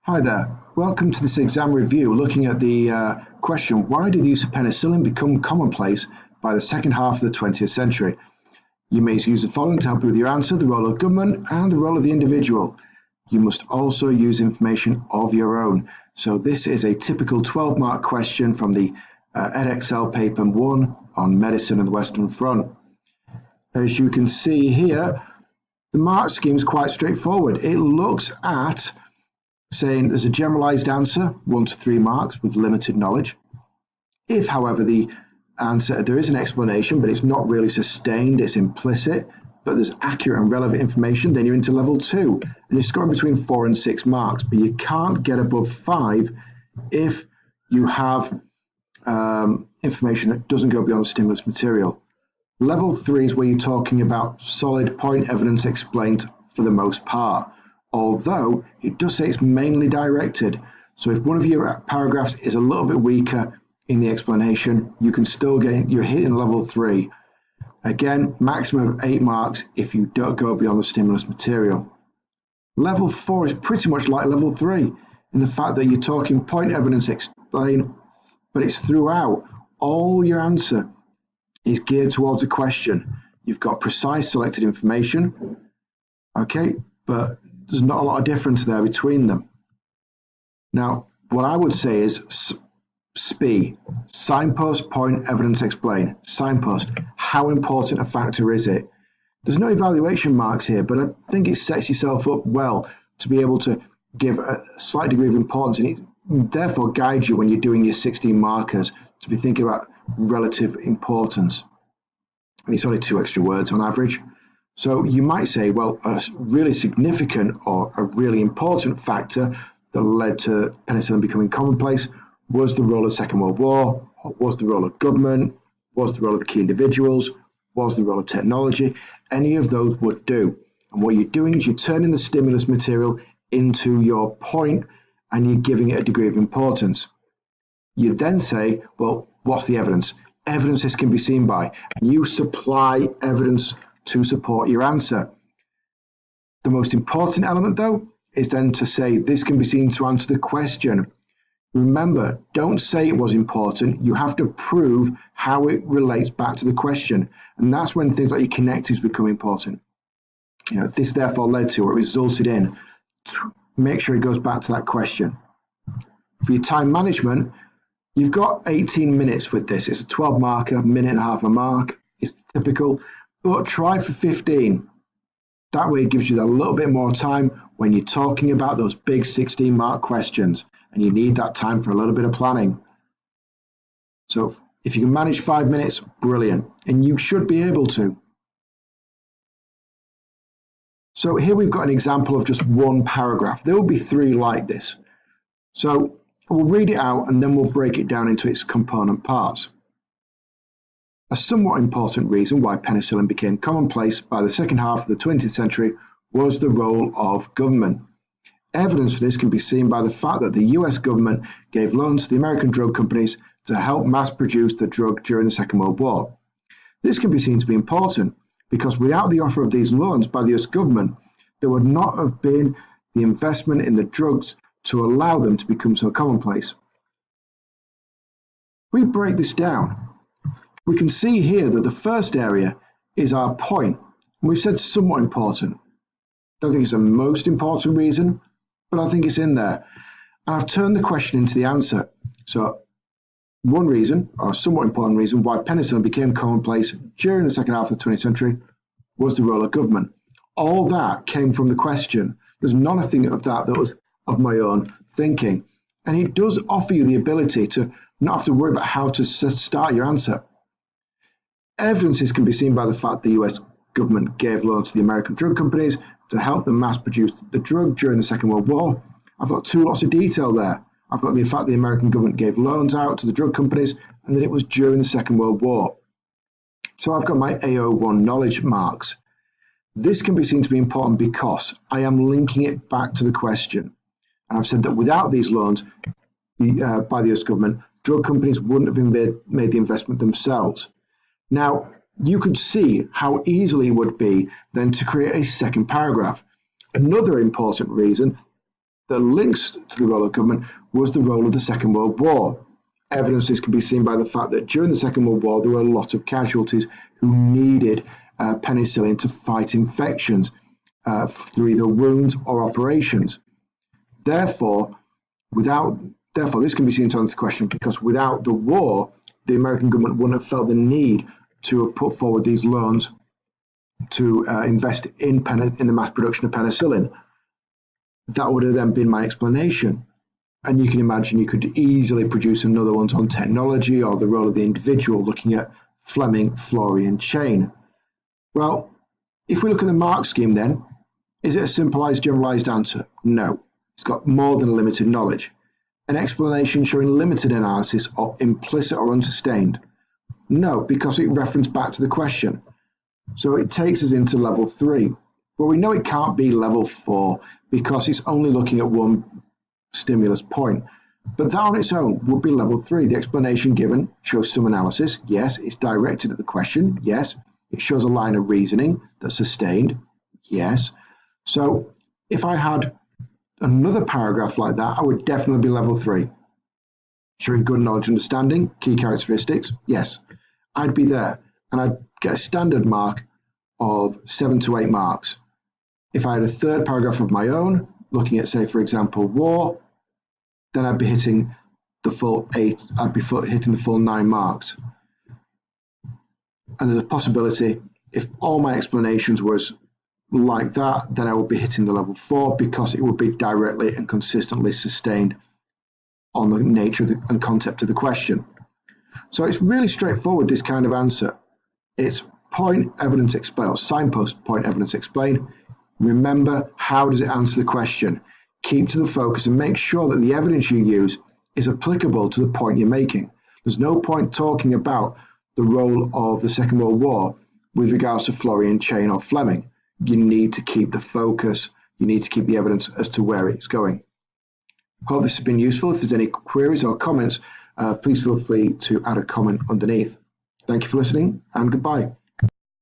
Hi there. Welcome to this exam review looking at the question, why did the use of penicillin become commonplace by the second half of the 20th century? You may use the following to help you with your answer: the role of government and the role of the individual. You must also use information of your own. So this is a typical 12-mark question from the Edexcel paper 1 on medicine and the Western Front. As you can see here, the mark scheme is quite straightforward. It looks at saying there's a generalized answer, 1 to 3 marks with limited knowledge. If, however, the answer, there is an explanation, but it's not really sustained, it's implicit, but there's accurate and relevant information, then you're into level 2, and you're scoring between 4 and 6 marks, but you can't get above 5 if you have information that doesn't go beyond the stimulus material. Level 3 is where you're talking about solid point evidence explained for the most part, although it does say it's mainly directed. So if one of your paragraphs is a little bit weaker in the explanation, you can still get, you're hitting level 3. Again, maximum of 8 marks if you don't go beyond the stimulus material. Level 4 is pretty much like level 3 in the fact that you're talking point evidence explain, but it's throughout. All your answer is geared towards a question. You've got precise selected information, okay, but there's not a lot of difference there between them. Now, what I would say is SPE, signpost, point, evidence, explain. Signpost, how important a factor is it? There's no evaluation marks here, but I think it sets yourself up well to be able to give a slight degree of importance, and it therefore guides you when you're doing your 16 markers to be thinking about relative importance. And it's only 2 extra words on average. So you might say, well, a really significant or a really important factor that led to penicillin becoming commonplace was the role of the Second World War, was the role of government, was the role of the key individuals, was the role of technology. Any of those would do. And what you're doing is you're turning the stimulus material into your point and you're giving it a degree of importance. You then say, well, what's the evidence? Evidence this can be seen by, and you supply evidence to support your answer. The most important element, though, is then to say this can be seen to answer the question. Remember, don't say it was important. You have to prove how it relates back to the question. And that's when things like your connectives become important. You know, this therefore led to or resulted in. Make sure it goes back to that question. For your time management, you've got 18 minutes with this. It's a 12 marker, minute and a half a mark. It's typical. But try for 15. That way it gives you a little bit more time when you're talking about those big 16-mark questions and you need that time for a little bit of planning. So if you can manage 5 minutes, brilliant. And you should be able to. So here we've got an example of just one paragraph. There will be 3 like this. So we'll read it out and then we'll break it down into its component parts. A somewhat important reason why penicillin became commonplace by the second half of the 20th century was the role of government. Evidence for this can be seen by the fact that the US government gave loans to the American drug companies to help mass produce the drug during the Second World War. This can be seen to be important because without the offer of these loans by the US government, there would not have been the investment in the drugs to allow them to become so commonplace. We break this down. We can see here that the first area is our point, and we've said somewhat important. I don't think it's the most important reason, but I think it's in there. And I've turned the question into the answer. So one reason, or a somewhat important reason, why penicillin became commonplace during the second half of the 20th century was the role of government. All that came from the question. There's nothing of that was of my own thinking. And it does offer you the ability to not have to worry about how to start your answer. Evidences can be seen by the fact the US government gave loans to the American drug companies to help them mass produce the drug during the Second World War. I've got 2 lots of detail there. I've got the fact the American government gave loans out to the drug companies and that it was during the Second World War. So I've got my AO1 knowledge marks. This can be seen to be important because I am linking it back to the question. And I've said that without these loans by the US government, drug companies wouldn't have made the investment themselves. Now, you could see how easily it would be then to create a second paragraph. Another important reason that links to the role of government was the role of the Second World War. Evidences can be seen by the fact that during the Second World War, there were a lot of casualties who needed penicillin to fight infections through either wounds or operations. Therefore, this can be seen to answer the question, because without the war, the American government wouldn't have felt the need to have put forward these loans to invest in the mass production of penicillin. That would have then been my explanation. And you can imagine you could easily produce another one on technology or the role of the individual, looking at Fleming, Florey, and Chain. Well, if we look at the Mark scheme then, is it a simplified, generalized answer? No. It's got more than limited knowledge. An explanation showing limited analysis or implicit or unsustained? No, because it referenced back to the question. So it takes us into level 3. Well, we know it can't be level 4 because it's only looking at one stimulus point. But that on its own would be level 3. The explanation given shows some analysis. Yes, it's directed at the question. Yes, it shows a line of reasoning that's sustained. Yes. So if I had another paragraph like that, I would definitely be level 3. Showing good knowledge, understanding, key characteristics. Yes, I'd be there. And I'd get a standard mark of 7 to 8 marks. If I had a third paragraph of my own, looking at, say, for example, war, then I'd be hitting the full 8, I'd be hitting the full 9 marks. And there's a possibility, if all my explanations was like that, then I would be hitting the level 4 because it would be directly and consistently sustained on the nature and concept of the question. So it's really straightforward, this kind of answer. It's point, evidence, explain, or signpost, point, evidence, explain. Remember, how does it answer the question? Keep to the focus and make sure that the evidence you use is applicable to the point you're making. There's no point talking about the role of the Second World War with regards to Florey and Chain or Fleming. You need to keep the focus. You need to keep the evidence as to where it's going. Hope this has been useful. If there's any queries or comments, please feel free to add a comment underneath. Thank you for listening, and goodbye.